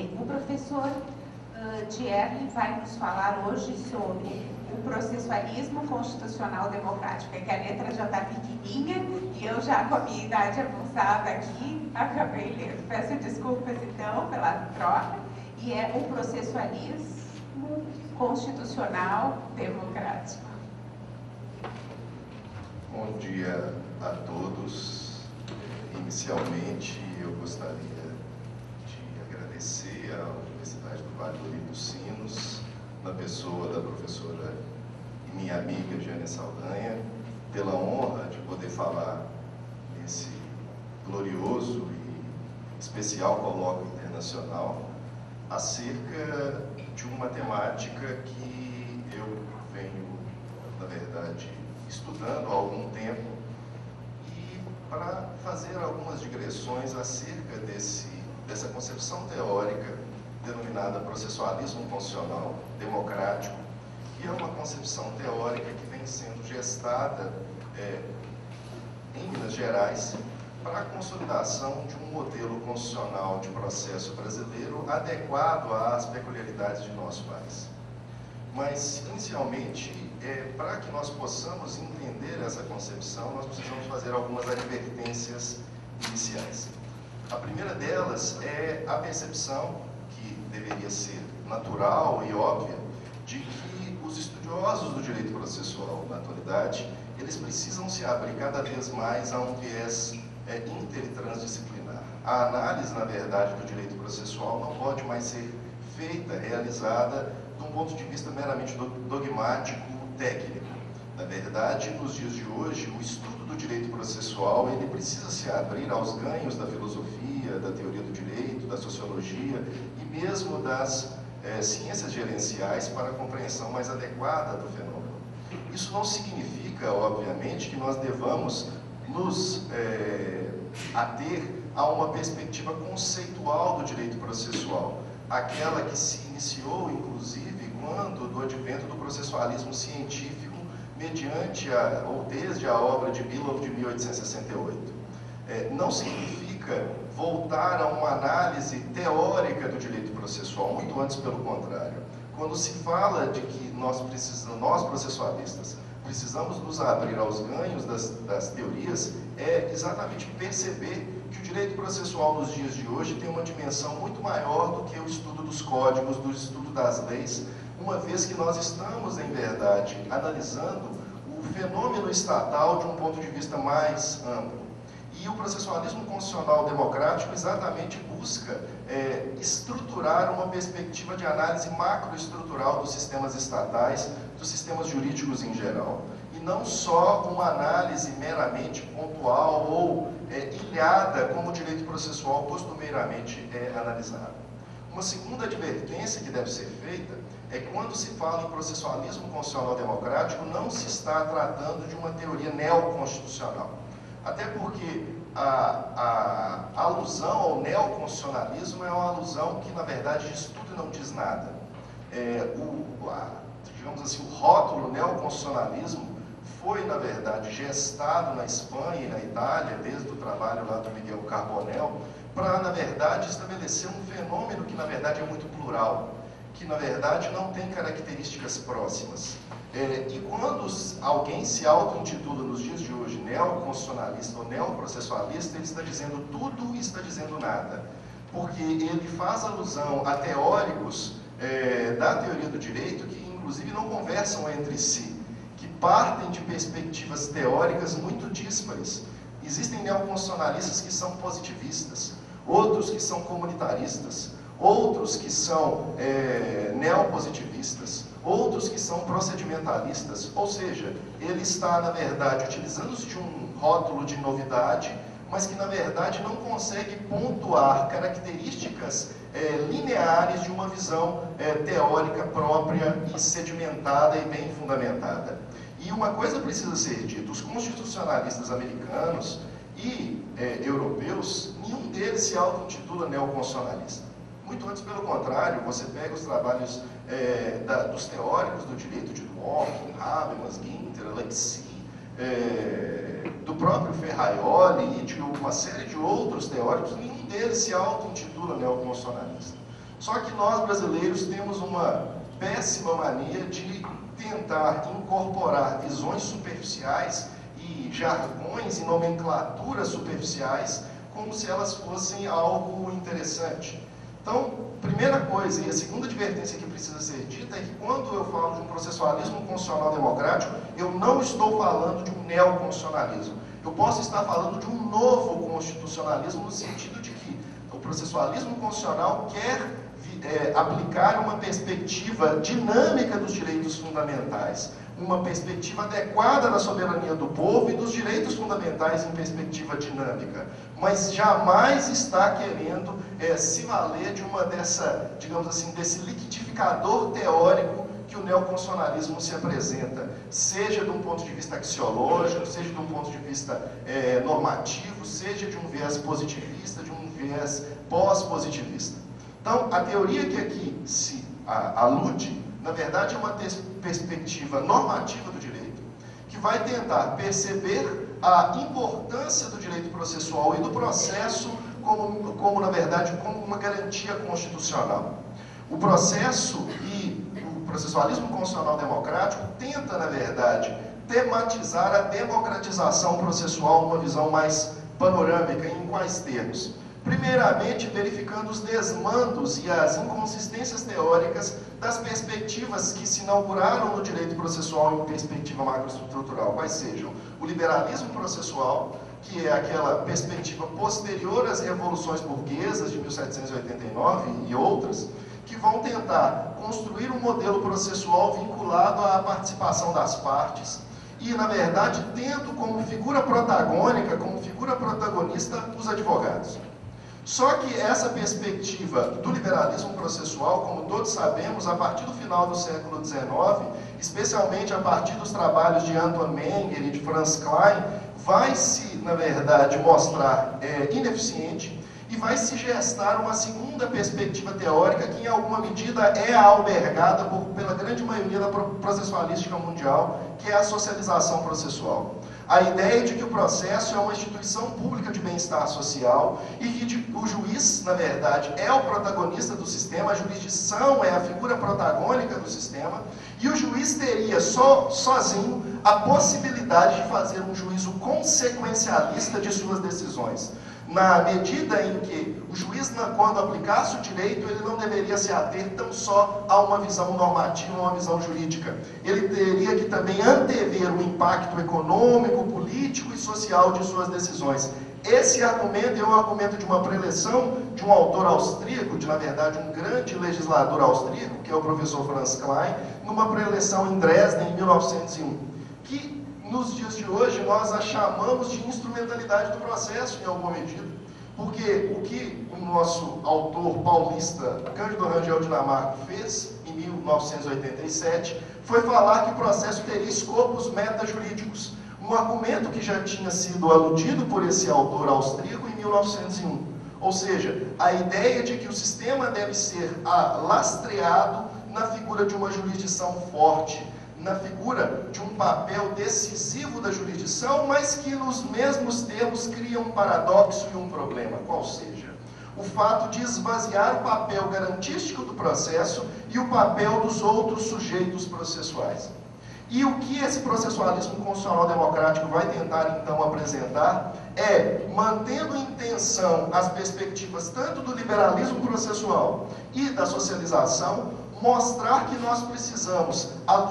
Bem, o professor Thierry vai nos falar hoje sobre o processualismo constitucional democrático. É que a letra já está pequenininha e eu já com a minha idade avançada aqui acabei lendo. Peço desculpas então pela troca. E é o processualismo constitucional democrático. Bom dia a todos. Inicialmente, eu gostaria de agradecer à Universidade do Vale do Rio dos Sinos, na pessoa da professora e minha amiga Jânia Saldanha, pela honra de poder falar nesse glorioso e especial colóquio internacional acerca de uma temática que eu venho, na verdade, estudando há algum tempo, e para fazer algumas digressões acerca dessa concepção teórica denominada processualismo constitucional democrático, que é uma concepção teórica que vem sendo gestada em Minas Gerais para a consolidação de um modelo constitucional de processo brasileiro adequado às peculiaridades de nosso país. Mas, inicialmente, para que nós possamos entender essa concepção, nós precisamos fazer algumas advertências iniciais. A primeira delas é a percepção, que deveria ser natural e óbvia, de que os estudiosos do direito processual, na atualidade, eles precisam se abrir cada vez mais a um viés inter e transdisciplinar. A análise, na verdade, do direito processual não pode mais ser feita, realizada, de um ponto de vista meramente dogmático, técnico. Na verdade, nos dias de hoje, o estudo do direito processual, ele precisa se abrir aos ganhos da filosofia, da teoria do direito, da sociologia e mesmo das ciências gerenciais para a compreensão mais adequada do fenômeno. Isso não significa, obviamente, que nós devamos nos ater a uma perspectiva conceitual do direito processual, aquela que se iniciou, inclusive, quando do advento do processualismo científico, mediante ou desde a obra de Below de 1868. Não significa voltar a uma análise teórica do direito processual, muito antes pelo contrário. Quando se fala de que nós processualistas, precisamos nos abrir aos ganhos das teorias, é exatamente perceber que o direito processual nos dias de hoje tem uma dimensão muito maior do que o estudo dos códigos, do estudo das leis, uma vez que nós estamos, em verdade, analisando o fenômeno estatal de um ponto de vista mais amplo. E o processualismo constitucional democrático exatamente busca estruturar uma perspectiva de análise macroestrutural dos sistemas estatais, dos sistemas jurídicos em geral. E não só uma análise meramente pontual ou ilhada, como o direito processual costumeiramente é analisado. Uma segunda advertência que deve ser feita é que quando se fala em processualismo constitucional democrático, não se está tratando de uma teoria neoconstitucional. Até porque a alusão ao neoconstitucionalismo é uma alusão que, na verdade, diz tudo e não diz nada. Digamos assim, o rótulo neoconstitucionalismo foi, na verdade, gestado na Espanha e na Itália, desde o trabalho lá do Miguel Carbonell, para, na verdade, estabelecer um fenômeno que, na verdade, é muito plural, que, na verdade, não tem características próximas. E quando alguém se auto-intitula nos dias de hoje neoconstitucionalista ou neoprocessualista, ele está dizendo tudo e está dizendo nada, porque ele faz alusão a teóricos da teoria do direito que, inclusive, não conversam entre si, que partem de perspectivas teóricas muito díspares. Existem neoconstitucionalistas que são positivistas, outros que são comunitaristas, outros que são neopositivistas, outros que são procedimentalistas, ou seja, ele está, na verdade, utilizando-se de um rótulo de novidade, mas que, na verdade, não consegue pontuar características lineares de uma visão teórica própria e sedimentada e bem fundamentada. E uma coisa precisa ser dita: os constitucionalistas americanos e europeus, nenhum deles se auto-intitula neoconstitucionalista. Muito antes, pelo contrário, você pega os trabalhos dos teóricos do direito de Dworkin, Habermas, Ginter, Alexis, do próprio Ferraioli e de uma série de outros teóricos, nenhum deles se auto-intitula neoconstitucionalista. Só que nós, brasileiros, temos uma péssima mania de tentar incorporar visões superficiais e jargões e nomenclaturas superficiais como se elas fossem algo interessante. Então, primeira coisa, e a segunda advertência que precisa ser dita é que quando eu falo de um processualismo constitucional democrático, eu não estou falando de um neoconstitucionalismo. Eu posso estar falando de um novo constitucionalismo no sentido de que o processualismo constitucional quer aplicar uma perspectiva dinâmica dos direitos fundamentais, uma perspectiva adequada da soberania do povo e dos direitos fundamentais em perspectiva dinâmica, mas jamais está querendo se valer de digamos assim, desse liquidificador teórico que o neoconstitucionalismo se apresenta, seja de um ponto de vista axiológico, seja de um ponto de vista normativo, seja de um viés positivista, de um viés pós-positivista. Então, a teoria que aqui se alude, na verdade, é uma perspectiva normativa do direito, que vai tentar perceber a importância do direito processual e do processo como na verdade, como uma garantia constitucional. O processo e o processualismo constitucional democrático tenta, na verdade, tematizar a democratização processual numa visão mais panorâmica. Em quais termos? Primeiramente, verificando os desmandos e as inconsistências teóricas das perspectivas que se inauguraram no direito processual em perspectiva macroestrutural, quais sejam o liberalismo processual, que é aquela perspectiva posterior às revoluções burguesas de 1789 e outras, que vão tentar construir um modelo processual vinculado à participação das partes e, na verdade, tendo como figura protagônica, como figura protagonista, os advogados. Só que essa perspectiva do liberalismo processual, como todos sabemos, a partir do final do século XIX, especialmente a partir dos trabalhos de Anton Menger e de Franz Klein, vai se, na verdade, mostrar ineficiente e vai se gestar uma segunda perspectiva teórica que, em alguma medida, é albergada pela grande maioria da processualística mundial, que é a socialização processual. A ideia de que o processo é uma instituição pública de bem-estar social e que o juiz, na verdade, é o protagonista do sistema, a jurisdição é a figura protagônica do sistema, e o juiz teria sozinho a possibilidade de fazer um juízo consequencialista de suas decisões. Na medida em que o juiz, quando aplicasse o direito, ele não deveria se ater tão só a uma visão normativa, uma visão jurídica. Ele teria que também antever o impacto econômico, político e social de suas decisões. Esse argumento é um argumento de uma preleção de um autor austríaco, na verdade, um grande legislador austríaco, que é o professor Franz Klein, numa preleção em Dresden, em 1901, que nos dias de hoje nós a chamamos de instrumentalidade do processo, em alguma medida, porque o que o nosso autor paulista Cândido Rangel Dinamarco fez em 1987 foi falar que o processo teria escopos metajurídicos, um argumento que já tinha sido aludido por esse autor austríaco em 1901. Ou seja, a ideia de que o sistema deve ser lastreado na figura de uma jurisdição forte, na figura de um papel decisivo da jurisdição, mas que nos mesmos termos cria um paradoxo e um problema, qual seja o fato de esvaziar o papel garantístico do processo e o papel dos outros sujeitos processuais. E o que esse processualismo constitucional democrático vai tentar, então, apresentar é, mantendo em tensão as perspectivas tanto do liberalismo processual e da socialização, mostrar que nós precisamos